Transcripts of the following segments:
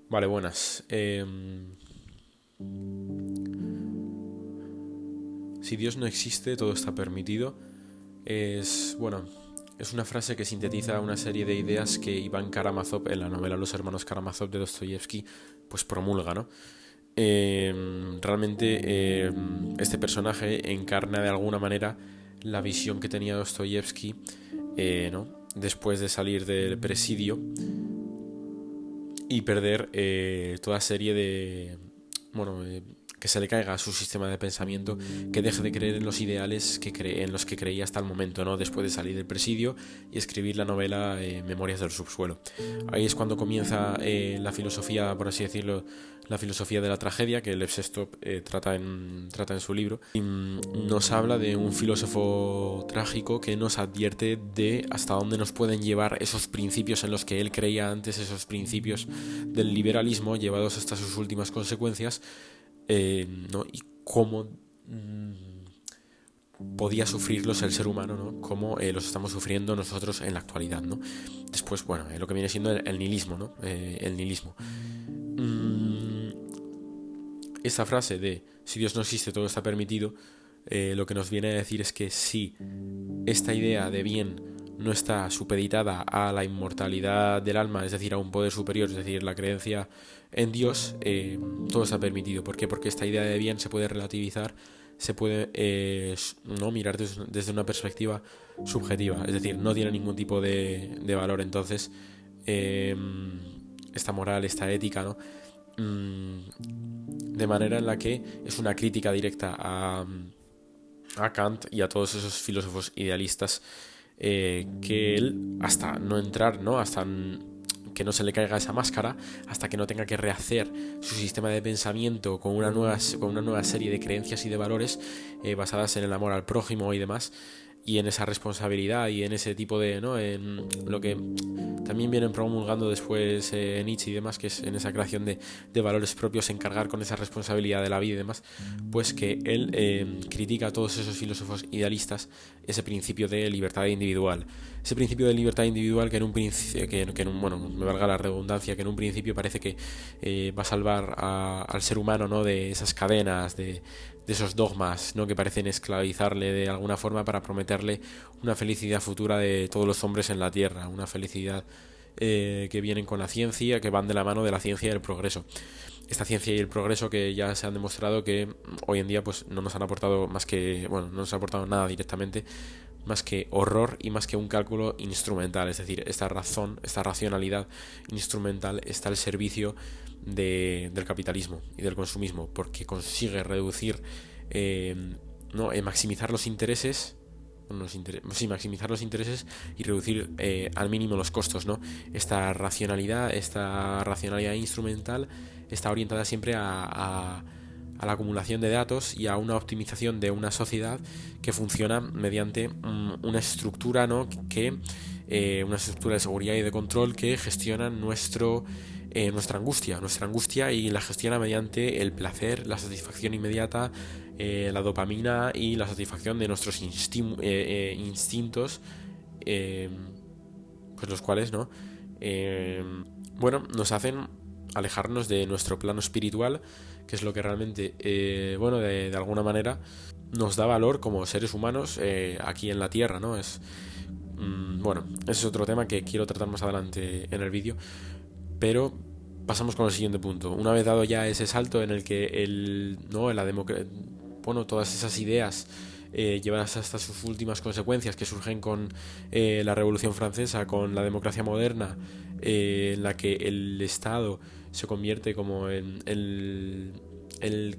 Vale, buenas. Si Dios no existe, todo está permitido. Bueno, es una frase que sintetiza una serie de ideas que Iván Karamazov en la novela Los hermanos Karamazov de Dostoyevsky pues promulga, ¿no? Realmente este personaje encarna de alguna manera la visión que tenía Dostoyevsky, ¿no? Después de salir del presidio y perder toda serie de, bueno, que se le caiga a su sistema de pensamiento, que deje de creer en los ideales en los que creía hasta el momento, ¿no? Después de salir del presidio y escribir la novela Memorias del subsuelo. Ahí es cuando comienza la filosofía, por así decirlo, la filosofía de la tragedia, que Lev Sestov trata en su libro. Y nos habla de un filósofo trágico que nos advierte de hasta dónde nos pueden llevar esos principios en los que él creía antes, esos principios del liberalismo llevados hasta sus últimas consecuencias, ¿no? Y cómo podía sufrirlos el ser humano, ¿no? Cómo los estamos sufriendo nosotros en la actualidad, ¿no? Después, bueno, lo que viene siendo el nihilismo, ¿no? El nihilismo. Esta frase de si Dios no existe, todo está permitido, lo que nos viene a decir es que si esta idea de bien no está supeditada a la inmortalidad del alma, es decir, a un poder superior, es decir, la creencia en Dios, todo está permitido. ¿Por qué? Porque esta idea de bien se puede relativizar, se puede no mirar desde una perspectiva subjetiva, es decir, no tiene ningún tipo de valor. Entonces, esta moral, esta ética, ¿no? De manera en la que es una crítica directa a Kant y a todos esos filósofos idealistas, que él, hasta no entrar, ¿no? Hasta que no se le caiga esa máscara, hasta que no tenga que rehacer su sistema de pensamiento con una nueva serie de creencias y de valores basadas en el amor al prójimo y demás, y en esa responsabilidad y en ese tipo de, ¿no? En lo que también vienen promulgando después Nietzsche y demás, que es en esa creación de valores propios, encargar con esa responsabilidad de la vida y demás, pues que él critica a todos esos filósofos idealistas ese principio de libertad individual. Ese principio de libertad individual que en un principio, bueno, me valga la redundancia, que en un principio parece que va a salvar al ser humano, ¿no? De esas cadenas, de esos dogmas, ¿no? Que parecen esclavizarle de alguna forma para prometerle una felicidad futura de todos los hombres en la tierra, una felicidad que vienen con la ciencia, que van de la mano de la ciencia y el progreso. Esta ciencia y el progreso que ya se han demostrado que hoy en día pues no nos han aportado más que, bueno, no nos han aportado nada directamente, más que horror y más que un cálculo instrumental. Es decir, esta racionalidad instrumental está al servicio del capitalismo y del consumismo, porque consigue reducir, no, maximizar los intereses, sí, maximizar los intereses y reducir al mínimo los costos, ¿no? Esta racionalidad instrumental está orientada siempre a la acumulación de datos y a una optimización de una sociedad que funciona mediante una estructura, ¿no? Una estructura de seguridad y de control que gestiona nuestra angustia y la gestiona mediante el placer, la satisfacción inmediata, la dopamina y la satisfacción de nuestros instintos, pues los cuales, ¿no? Bueno, nos hacen alejarnos de nuestro plano espiritual, que es lo que realmente, bueno, de alguna manera nos da valor como seres humanos aquí en la Tierra, ¿no? Bueno, ese es otro tema que quiero tratar más adelante en el vídeo, pero pasamos con el siguiente punto. Una vez dado ya ese salto en el que todas esas ideas llevadas hasta sus últimas consecuencias que surgen con la Revolución Francesa, con la democracia moderna, en la que el Estado se convierte como en el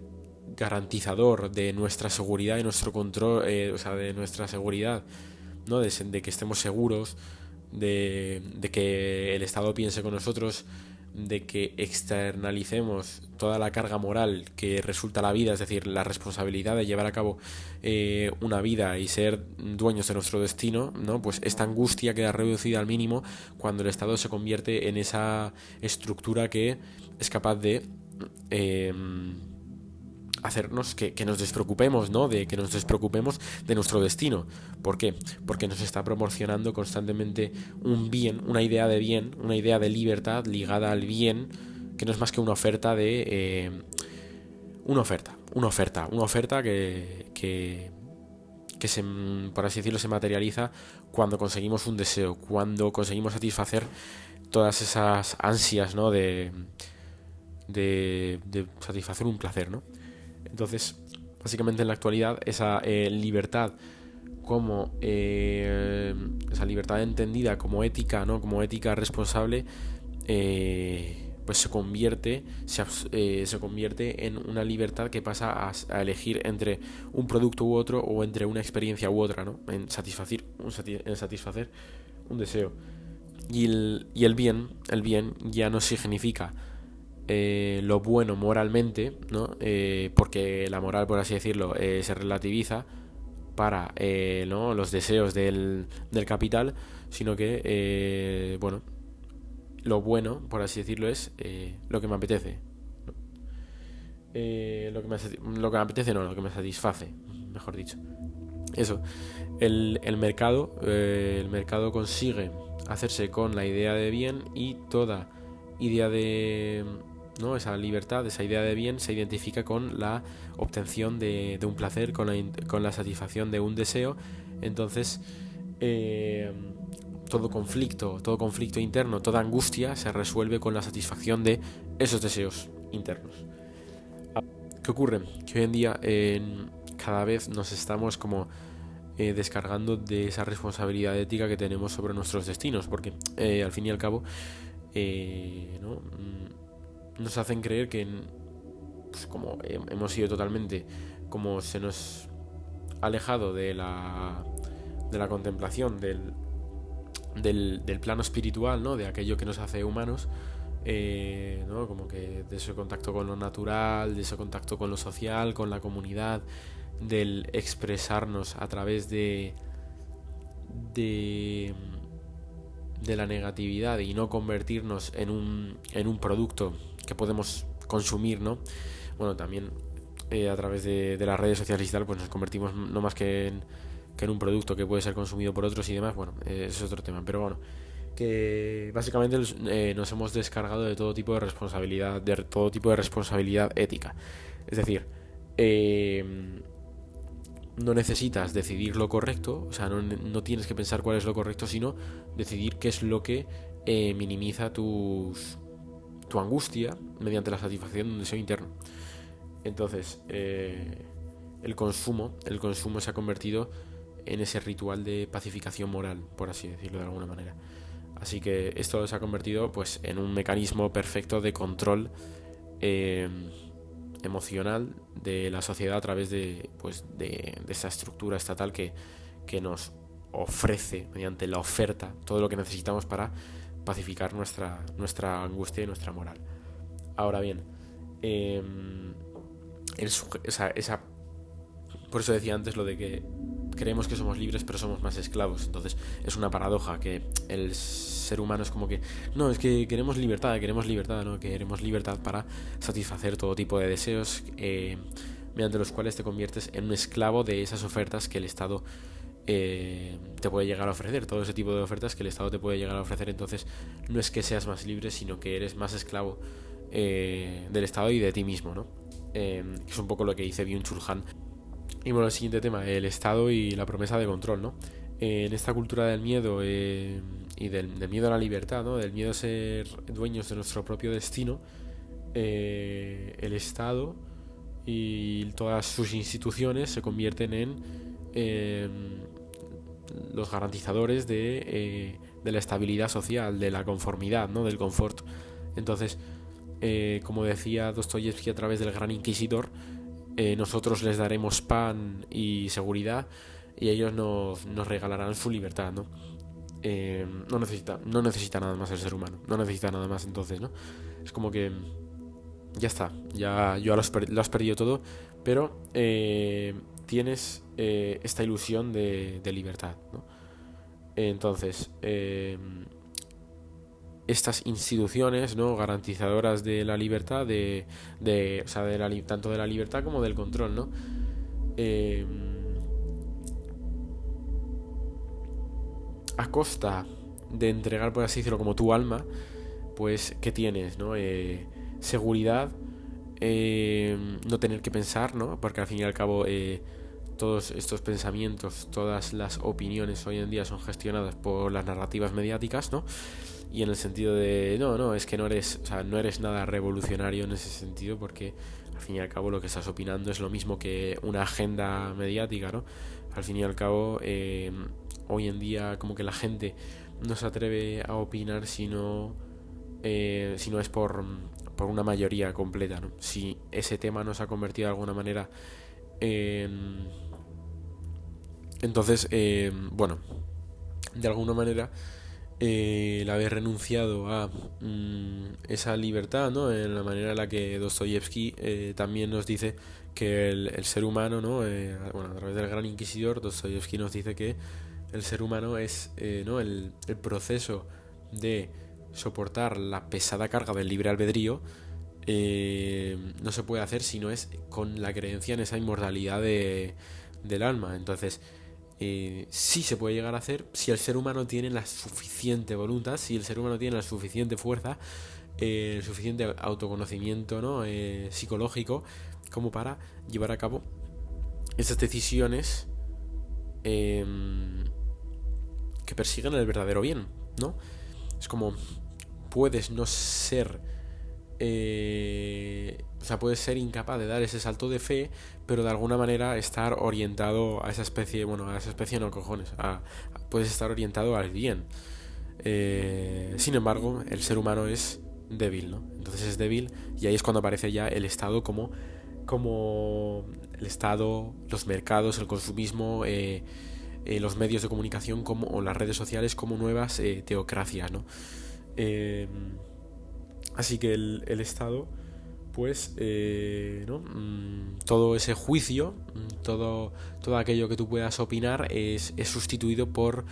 garantizador de nuestra seguridad y nuestro control, o sea, de nuestra seguridad, ¿no? De que estemos seguros, de que el Estado piense con nosotros, de que externalicemos toda la carga moral que resulta la vida, es decir, la responsabilidad de llevar a cabo una vida y ser dueños de nuestro destino, ¿no? Pues esta angustia queda reducida al mínimo cuando el Estado se convierte en esa estructura que es capaz de hacernos que nos despreocupemos, ¿no? De que nos despreocupemos de nuestro destino. ¿Por qué? Porque nos está proporcionando constantemente un bien, una idea de bien, una idea de libertad ligada al bien, que no es más que una oferta de... una oferta que se, por así decirlo, se materializa cuando conseguimos un deseo, cuando conseguimos satisfacer todas esas ansias, ¿no? De satisfacer un placer, ¿no? Entonces, básicamente en la actualidad, esa libertad como esa libertad entendida como ética, ¿no? Como ética responsable, pues se convierte en una libertad que pasa a elegir entre un producto u otro, o entre una experiencia u otra, ¿no? En satisfacer un deseo. Y el bien ya no significa lo bueno moralmente, ¿no? Porque la moral, por así decirlo, se relativiza para ¿no? los deseos del capital, sino que, bueno, lo bueno, por así decirlo, es lo que me apetece. Lo que me apetece, no, lo que me satisface, mejor dicho. Eso, el mercado consigue hacerse con la idea de bien, y toda idea de, ¿no? Esa libertad, esa idea de bien se identifica con la obtención de un placer, con la satisfacción de un deseo. Entonces, todo conflicto interno, toda angustia se resuelve con la satisfacción de esos deseos internos. ¿Qué ocurre? Que hoy en día cada vez nos estamos como descargando de esa responsabilidad ética que tenemos sobre nuestros destinos, porque al fin y al cabo ¿no? Nos hacen creer que pues, como hemos sido totalmente, como se nos ha alejado de la contemplación del plano espiritual, ¿no? De aquello que nos hace humanos, ¿no? Como que de ese contacto con lo natural, de ese contacto con lo social, con la comunidad, del expresarnos a través de la negatividad, y no convertirnos en un producto que podemos consumir, ¿no? Bueno, también a través de las redes sociales y tal, pues nos convertimos no más que en un producto que puede ser consumido por otros y demás. Bueno, es otro tema, pero bueno, que básicamente nos hemos descargado de todo tipo de responsabilidad ética. Es decir, no necesitas decidir lo correcto, o sea, no tienes que pensar cuál es lo correcto, sino decidir qué es lo que minimiza tu angustia mediante la satisfacción de un deseo interno. Entonces, el consumo se ha convertido en ese ritual de pacificación moral, por así decirlo de alguna manera. Así que esto se ha convertido, pues, en un mecanismo perfecto de control emocional de la sociedad a través de esta estructura estatal que nos ofrece mediante la oferta todo lo que necesitamos para pacificar nuestra angustia y nuestra moral. Ahora bien, por eso decía antes lo de que creemos que somos libres pero somos más esclavos. Entonces es una paradoja que el ser humano es como que no, es que queremos libertad, no, queremos libertad para satisfacer todo tipo de deseos, mediante los cuales te conviertes en un esclavo de esas ofertas que el Estado te puede llegar a ofrecer, todo ese tipo de ofertas que el Estado te puede llegar a ofrecer. Entonces no es que seas más libre, sino que eres más esclavo del Estado y de ti mismo, ¿no? Es un poco lo que dice Byung-Chul Han. Y bueno, el siguiente tema, el Estado y la promesa de control, ¿no? En esta cultura del miedo y del miedo a la libertad, ¿no? Del miedo a ser dueños de nuestro propio destino, el Estado y todas sus instituciones se convierten en los garantizadores de la estabilidad social, de la conformidad, ¿no? Del confort. Entonces, como decía Dostoyevsky a través del Gran Inquisidor, nosotros les daremos pan y seguridad, y ellos nos regalarán su libertad, ¿no? No necesita nada más el ser humano, no necesita nada más. Entonces, ¿no? Es como que ya está, ya lo has perdido todo, pero tienes esta ilusión de libertad, ¿no? Entonces, estas instituciones, ¿no? Garantizadoras de la libertad, tanto de la libertad como del control, ¿no? A costa de entregar, por así decirlo, como tu alma, pues, ¿qué tienes, no? seguridad, no tener que pensar, ¿no? Porque al fin y al cabo todos estos pensamientos, todas las opiniones hoy en día son gestionadas por las narrativas mediáticas, ¿no? Y en el sentido de, no, es que no eres, o sea, no eres nada revolucionario en ese sentido, porque al fin y al cabo lo que estás opinando es lo mismo que una agenda mediática, ¿no? Al fin y al cabo, hoy en día como que la gente no se atreve a opinar si no es por una mayoría completa, ¿no? Si ese tema no se ha convertido de alguna manera en... Entonces, bueno, de alguna manera el haber renunciado a esa libertad, ¿no? En la manera en la que Dostoyevsky también nos dice que el ser humano, ¿no? Bueno, a través del Gran Inquisidor, Dostoyevsky nos dice que el ser humano es ¿no? el proceso de soportar la pesada carga del libre albedrío, no se puede hacer si no es con la creencia en esa inmortalidad del alma. Entonces, sí se puede llegar a hacer si el ser humano tiene la suficiente voluntad, si el ser humano tiene la suficiente fuerza, el suficiente autoconocimiento, ¿no? Psicológico, como para llevar a cabo esas decisiones que persiguen el verdadero bien, ¿no? Es como puedes no ser o sea, puedes ser incapaz de dar ese salto de fe, pero de alguna manera estar orientado a esa especie, bueno, a esa especie no cojones, puedes estar orientado al bien. Sin embargo, el ser humano es débil, ¿no? Entonces es débil y ahí es cuando aparece ya el Estado como el Estado, los mercados, el consumismo, los medios de comunicación o las redes sociales como nuevas teocracias, ¿no? Así que el Estado, pues, ¿no? Todo ese juicio, todo aquello que tú puedas opinar es sustituido por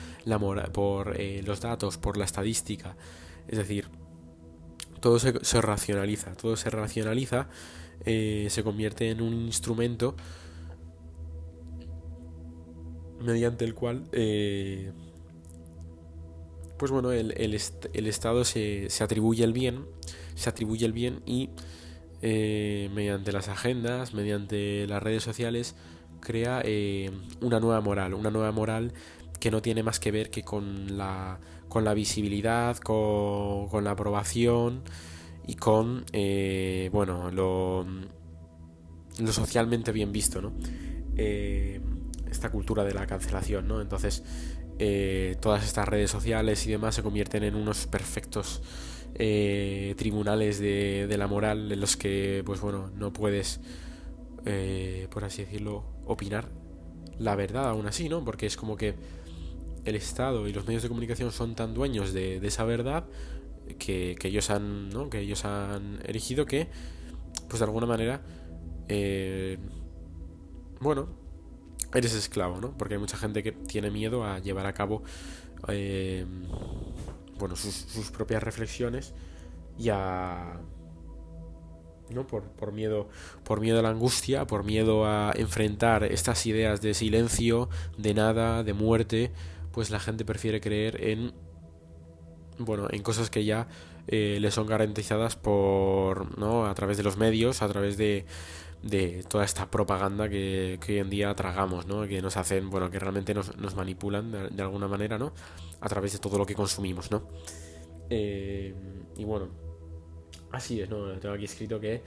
por los datos, por la estadística. Es decir, todo se racionaliza, se convierte en un instrumento mediante el cual pues bueno, el Estado se atribuye el bien, y mediante las agendas, mediante las redes sociales, crea una nueva moral que no tiene más que ver que con la visibilidad, con la aprobación y con bueno, lo socialmente bien visto, ¿no? Esta cultura de la cancelación, ¿no? Entonces todas estas redes sociales y demás se convierten en unos perfectos tribunales de la moral en los que, pues bueno, no puedes, por así decirlo, opinar la verdad aún así, ¿no? Porque es como que el Estado y los medios de comunicación son tan dueños de esa verdad que ellos han, ¿no? Que ellos han erigido que, pues de alguna manera, bueno, eres esclavo, ¿no? Porque hay mucha gente que tiene miedo a llevar a cabo bueno, sus propias reflexiones y a... ¿no? Por miedo a la angustia, por miedo a enfrentar estas ideas de silencio, de nada, de muerte, pues la gente prefiere creer en, bueno, en cosas que ya le son garantizadas por, ¿no? A través de los medios, a través de toda esta propaganda que hoy en día tragamos, ¿no? Que nos hacen, bueno, que realmente nos manipulan de alguna manera, ¿no? A través de todo lo que consumimos, ¿no? Y bueno, así es, ¿no? Tengo aquí escrito que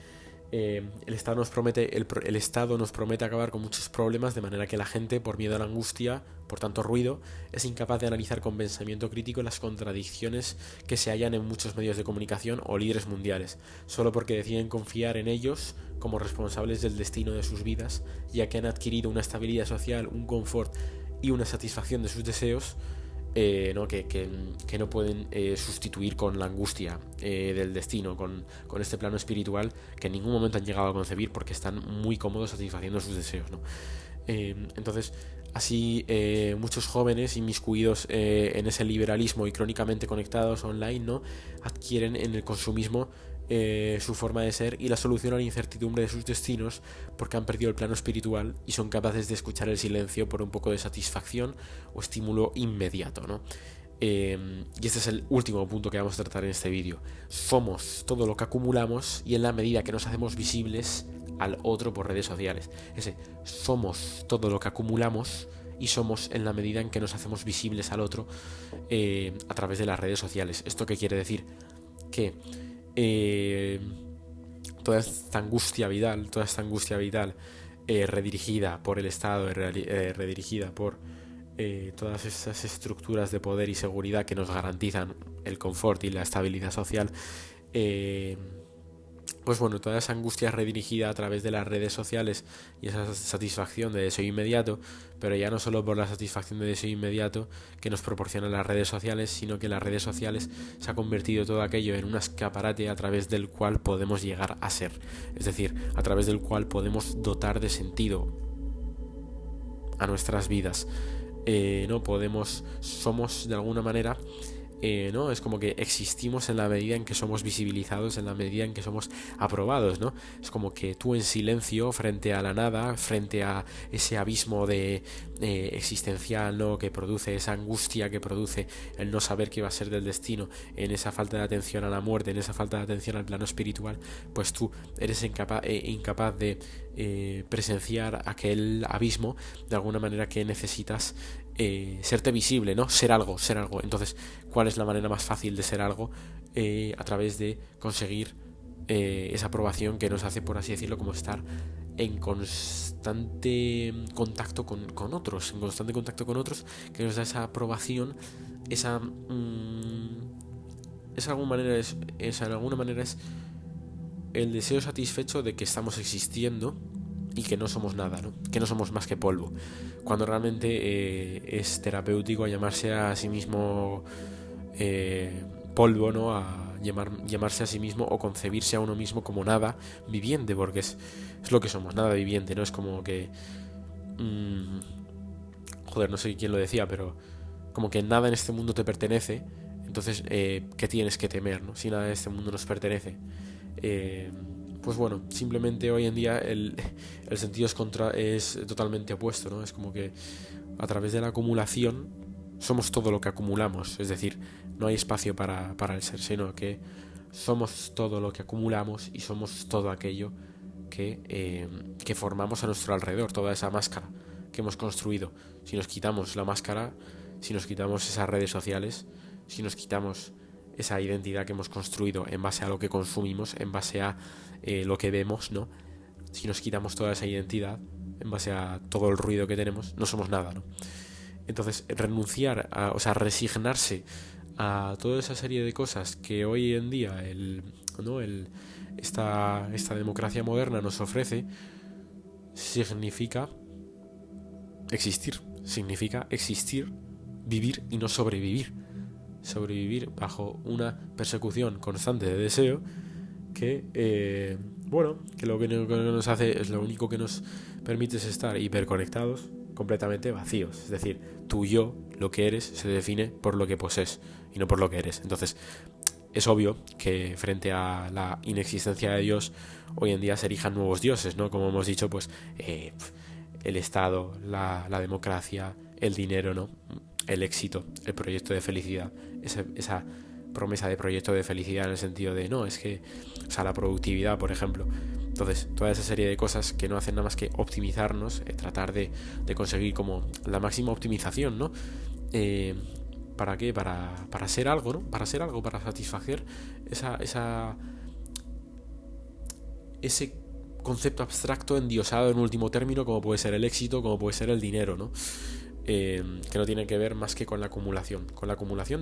el Estado nos promete acabar con muchos problemas, de manera que la gente, por miedo a la angustia, por tanto ruido, es incapaz de analizar con pensamiento crítico las contradicciones que se hallan en muchos medios de comunicación o líderes mundiales, solo porque deciden confiar en ellos como responsables del destino de sus vidas, ya que han adquirido una estabilidad social, un confort y una satisfacción de sus deseos, ¿no? Que no pueden sustituir con la angustia del destino, con este plano espiritual que en ningún momento han llegado a concebir porque están muy cómodos satisfaciendo sus deseos, ¿no? Entonces, así muchos jóvenes inmiscuidos en ese liberalismo y crónicamente conectados online, ¿no? Adquieren en el consumismo su forma de ser y la solución a la incertidumbre de sus destinos, porque han perdido el plano espiritual y son capaces de escuchar el silencio por un poco de satisfacción o estímulo inmediato, ¿no? Y este es el último punto que vamos a tratar en este vídeo. Somos todo lo que acumulamos y en la medida que nos hacemos visibles al otro por redes sociales. Somos todo lo que acumulamos y somos en la medida en que nos hacemos visibles al otro a través de las redes sociales. ¿Esto qué quiere decir? Que toda esta angustia vital redirigida por el Estado, redirigida por todas esas estructuras de poder y seguridad que nos garantizan el confort y la estabilidad social, pues bueno, toda esa angustia redirigida a través de las redes sociales y esa satisfacción de deseo inmediato, pero ya no solo por la satisfacción de deseo inmediato que nos proporcionan las redes sociales, sino que las redes sociales se ha convertido todo aquello en un escaparate a través del cual podemos llegar a ser, es decir, a través del cual podemos dotar de sentido a nuestras vidas. Somos de alguna manera, ¿no? Es como que existimos en la medida en que somos visibilizados, en la medida en que somos aprobados, ¿no? Es como que tú en silencio, frente a la nada, frente a ese abismo de existencial, ¿no? Que produce esa angustia, que produce el no saber qué va a ser del destino, en esa falta de atención a la muerte, en esa falta de atención al plano espiritual, pues tú eres incapaz de presenciar aquel abismo de alguna manera que necesitas serte visible, ¿no? Ser algo. Entonces, ¿cuál es la manera más fácil de ser algo? A través de conseguir esa aprobación que nos hace, por así decirlo, como estar en constante contacto con otros, que nos da esa aprobación, esa de alguna manera es el deseo satisfecho de que estamos existiendo y que no somos nada, ¿no? Que no somos más que polvo, cuando realmente es terapéutico llamarse a sí mismo polvo, ¿no? A llamarse a sí mismo o concebirse a uno mismo como nada viviente, porque es lo que somos, nada viviente, ¿no? Es como que no sé quién lo decía, pero como que nada en este mundo te pertenece. Entonces, ¿qué tienes que temer, ¿no? Si nada en este mundo nos pertenece. Pues bueno, simplemente hoy en día el sentido es totalmente opuesto, ¿no? Es como que a través de la acumulación somos todo lo que acumulamos, es decir, no hay espacio para el ser, sino que somos todo lo que acumulamos y somos todo aquello que formamos a nuestro alrededor, toda esa máscara que hemos construido. Si nos quitamos la máscara, si nos quitamos esas redes sociales, si nos quitamos esa identidad que hemos construido en base a lo que consumimos, en base a lo que vemos, ¿no? Si nos quitamos toda esa identidad en base a todo el ruido que tenemos, no somos nada, ¿no? Entonces, resignarse a toda esa serie de cosas que hoy en día esta democracia moderna nos ofrece, significa existir, vivir y no sobrevivir bajo una persecución constante de deseo que lo que nos hace es lo único que nos permite es estar hiperconectados, completamente vacíos. Es decir, tú y yo, lo que eres, se define por lo que posees y no por lo que eres. Entonces, es obvio que frente a la inexistencia de Dios, hoy en día se erijan nuevos dioses, ¿no? Como hemos dicho, pues el Estado, la democracia, el dinero, ¿no? El éxito, el proyecto de felicidad, esa promesa de proyecto de felicidad en el sentido de, no, es que, la productividad, por ejemplo. Entonces, toda esa serie de cosas que no hacen nada más que optimizarnos, tratar de conseguir como la máxima optimización, ¿no? ¿Para qué? Para ser algo, ¿no? Para satisfacer ese concepto abstracto endiosado en último término, como puede ser el éxito, como puede ser el dinero, ¿no? Que no tiene que ver más que con la acumulación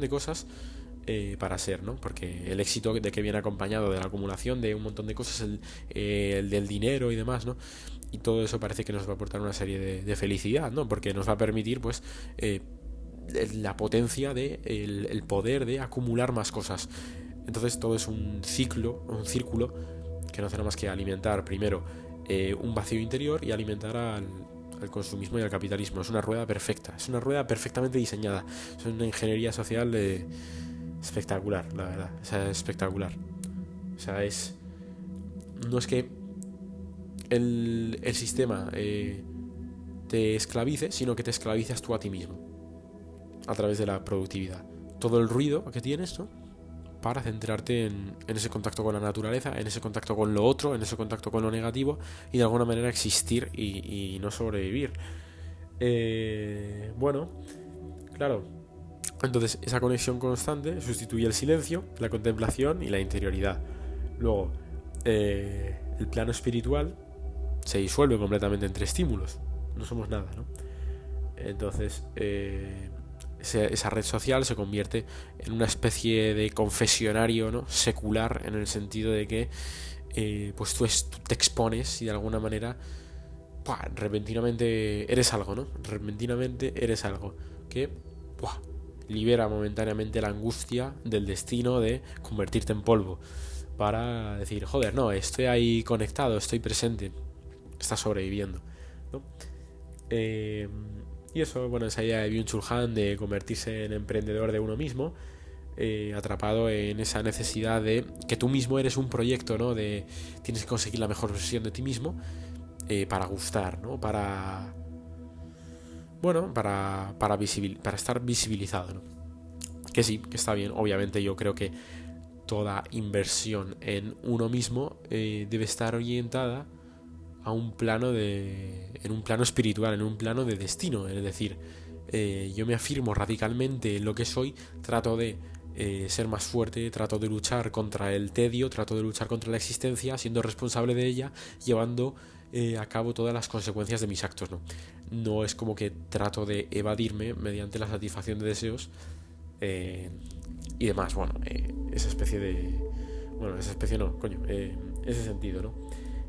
de cosas para ser, ¿no? Porque el éxito de que viene acompañado de la acumulación de un montón de cosas, el del dinero y demás, ¿no? Y todo eso parece que nos va a aportar una serie de felicidad, ¿no? Porque nos va a permitir, pues, la potencia el poder de acumular más cosas. Entonces todo es un círculo que no hace nada más que alimentar primero un vacío interior y alimentar al consumismo y al capitalismo. Es una rueda perfecta, es una rueda perfectamente diseñada, es una ingeniería social espectacular, la verdad. O sea, espectacular. O sea, no es que el sistema te esclavice, sino que te esclavizas tú a ti mismo a través de la productividad. todo el ruido que tienes, ¿no? Para centrarte en ese contacto con la naturaleza, en ese contacto con lo otro, en ese contacto con lo negativo y de alguna manera existir y no sobrevivir. Bueno, claro, entonces esa conexión constante sustituye el silencio, la contemplación y la interioridad. Luego, el plano espiritual se disuelve completamente entre estímulos, no somos nada, ¿no? Entonces, esa red social se convierte en una especie de confesionario, ¿no? Secular, en el sentido de que pues tú te expones y de alguna manera repentinamente eres algo, ¿no? Repentinamente eres algo que libera momentáneamente la angustia del destino de convertirte en polvo, para decir, joder, no, estoy ahí conectado, estoy presente, estás sobreviviendo, ¿no? Y eso, bueno, esa idea de Byung-Chul Han de convertirse en emprendedor de uno mismo, atrapado en esa necesidad de que tú mismo eres un proyecto, ¿no? De tienes que conseguir la mejor versión de ti mismo, para gustar, ¿no? Para estar visibilizado, ¿no? Que sí, que está bien. Obviamente yo creo que toda inversión en uno mismo debe estar orientada a un plano en un plano espiritual, en un plano de destino. Es decir, yo me afirmo radicalmente en lo que soy, trato de ser más fuerte, trato de luchar contra el tedio, trato de luchar contra la existencia, siendo responsable de ella, llevando a cabo todas las consecuencias de mis actos, ¿no? No es como que trato de evadirme mediante la satisfacción de deseos y demás. Bueno, esa especie de... Bueno, esa especie no, coño, ese sentido, ¿no?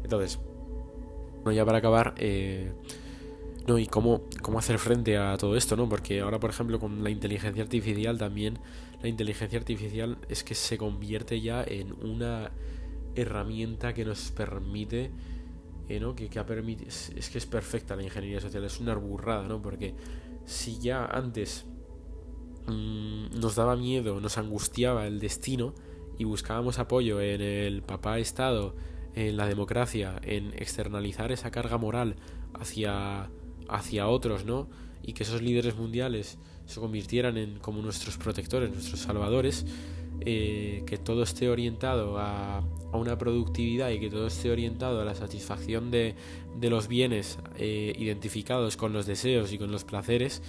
Entonces, bueno, ya para acabar, no, y cómo hacer frente a todo esto, ¿no? Porque ahora, por ejemplo, con la inteligencia artificial también, la inteligencia artificial es que se convierte ya en una herramienta que nos permite, ¿no? Que ha permitido, es que es perfecta la ingeniería social, es una burrada, ¿no? Porque si ya antes nos daba miedo, nos angustiaba el destino y buscábamos apoyo en el papá Estado, en la democracia, en externalizar esa carga moral hacia otros, ¿no? Y que esos líderes mundiales se convirtieran en como nuestros protectores, nuestros salvadores, que todo esté orientado a una productividad y que todo esté orientado a la satisfacción de los bienes identificados con los deseos y con los placeres,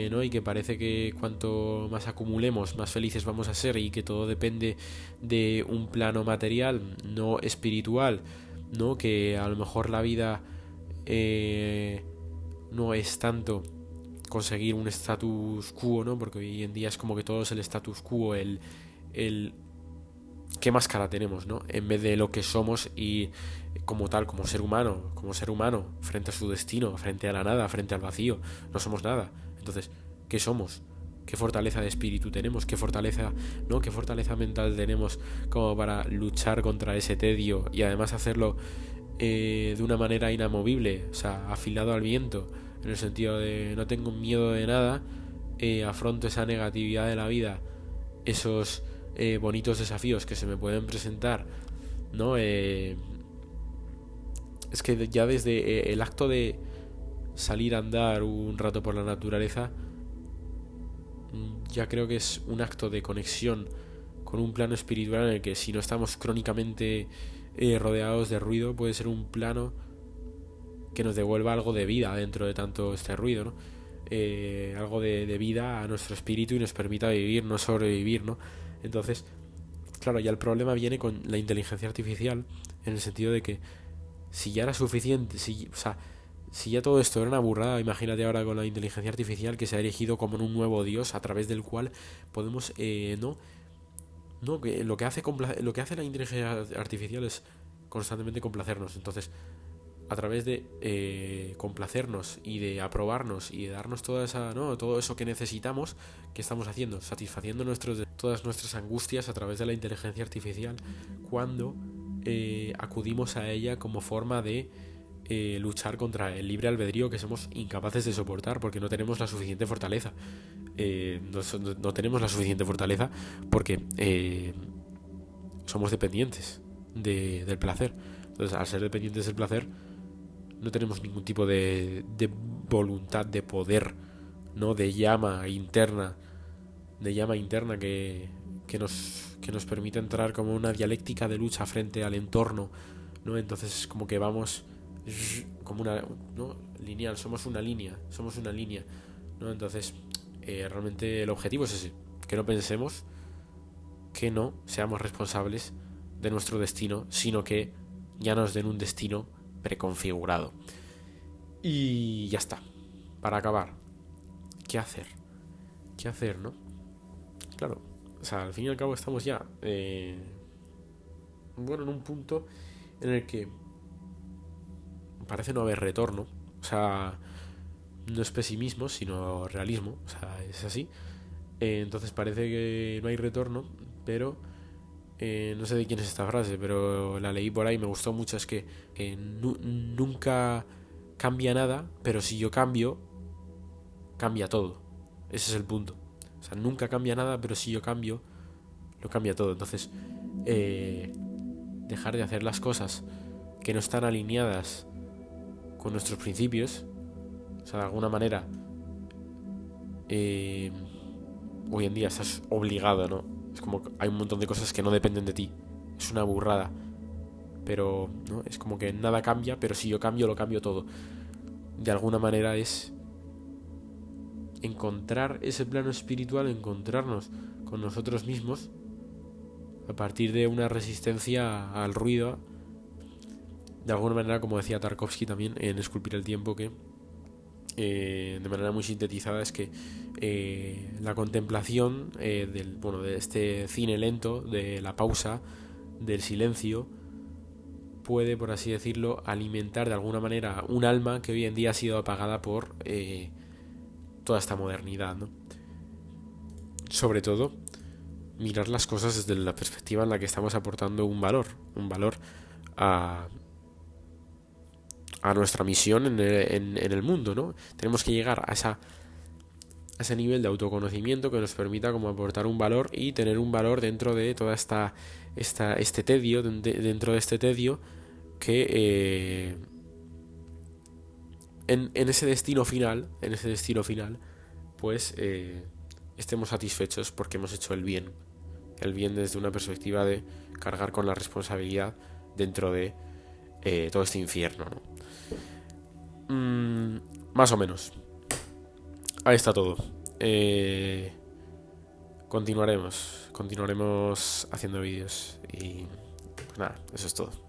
¿no? Y que parece que cuanto más acumulemos, más felices vamos a ser, y que todo depende de un plano material, no espiritual, ¿no? Que a lo mejor la vida no es tanto conseguir un status quo, ¿no? Porque hoy en día es como que todo es el status quo, el qué máscara tenemos, ¿no? En vez de lo que somos y como tal, como ser humano, frente a su destino, frente a la nada, frente al vacío, no somos nada. Entonces, ¿qué somos? ¿Qué fortaleza de espíritu tenemos? ¿Qué fortaleza, ¿no? ¿Qué fortaleza mental tenemos como para luchar contra ese tedio y además hacerlo de una manera inamovible, o sea, afilado al viento, en el sentido de no tengo miedo de nada, afronto esa negatividad de la vida, esos bonitos desafíos que se me pueden presentar, ¿no? Es que ya desde el acto de salir a andar un rato por la naturaleza, ya creo que es un acto de conexión con un plano espiritual en el que, si no estamos crónicamente rodeados de ruido, puede ser un plano que nos devuelva algo de vida dentro de tanto este ruido, ¿no? Algo de vida a nuestro espíritu y nos permita vivir, no sobrevivir, ¿no? Entonces, claro, ya el problema viene con la inteligencia artificial, en el sentido de que si ya era suficiente, si ya todo esto era una burrada, imagínate ahora con la inteligencia artificial, que se ha erigido como en un nuevo dios a través del cual podemos, no, que lo que hace la inteligencia artificial es constantemente complacernos. Entonces, a través de complacernos y de aprobarnos y de darnos todo eso que necesitamos, ¿qué estamos haciendo? Satisfaciendo todas nuestras angustias a través de la inteligencia artificial, cuando acudimos a ella como forma de luchar contra el libre albedrío que somos incapaces de soportar, porque no tenemos la suficiente fortaleza. No tenemos la suficiente fortaleza porque somos dependientes del placer. Entonces, al ser dependientes del placer, no tenemos ningún tipo de voluntad, de poder, ¿no? De llama interna llama interna que nos permite entrar como una dialéctica de lucha frente al entorno, ¿no? Entonces como que vamos como una, ¿no? Lineal, somos una línea, ¿no? Entonces realmente el objetivo es ese, que no pensemos, que no seamos responsables de nuestro destino, sino que ya nos den un destino preconfigurado. Y ya está. Para acabar, ¿qué hacer? ¿Qué hacer, no? Claro, o sea, al fin y al cabo estamos ya bueno, en un punto en el que parece no haber retorno. O sea, no es pesimismo, sino realismo. O sea, es así. Entonces parece que no hay retorno, pero no sé de quién es esta frase, pero la leí por ahí, me gustó mucho. Es que nunca cambia nada, pero si yo cambio, cambia todo. Ese es el punto. O sea, nunca cambia nada, pero si yo cambio, lo cambia todo. Entonces, dejar de hacer las cosas que no están alineadas con nuestros principios, o sea, de alguna manera, hoy en día estás obligado, ¿no? Es como que hay un montón de cosas que no dependen de ti. Es una burrada. Pero, ¿no? Es como que nada cambia, pero si yo cambio, lo cambio todo. De alguna manera es encontrar ese plano espiritual, encontrarnos con nosotros mismos a partir de una resistencia al ruido. De alguna manera, como decía Tarkovsky también en Esculpir el tiempo, que de manera muy sintetizada es que la contemplación de este cine lento, de la pausa, del silencio, puede, por así decirlo, alimentar de alguna manera un alma que hoy en día ha sido apagada por toda esta modernidad, ¿no? Sobre todo, mirar las cosas desde la perspectiva en la que estamos aportando un valor a nuestra misión en el mundo, ¿no? Tenemos que llegar a ese nivel de autoconocimiento que nos permita como aportar un valor y tener un valor dentro de toda este tedio, dentro de este tedio que en ese destino final, pues estemos satisfechos porque hemos hecho el bien desde una perspectiva de cargar con la responsabilidad dentro de todo este infierno, ¿no? Más o menos. Ahí está todo. Continuaremos haciendo vídeos y pues nada, eso es todo.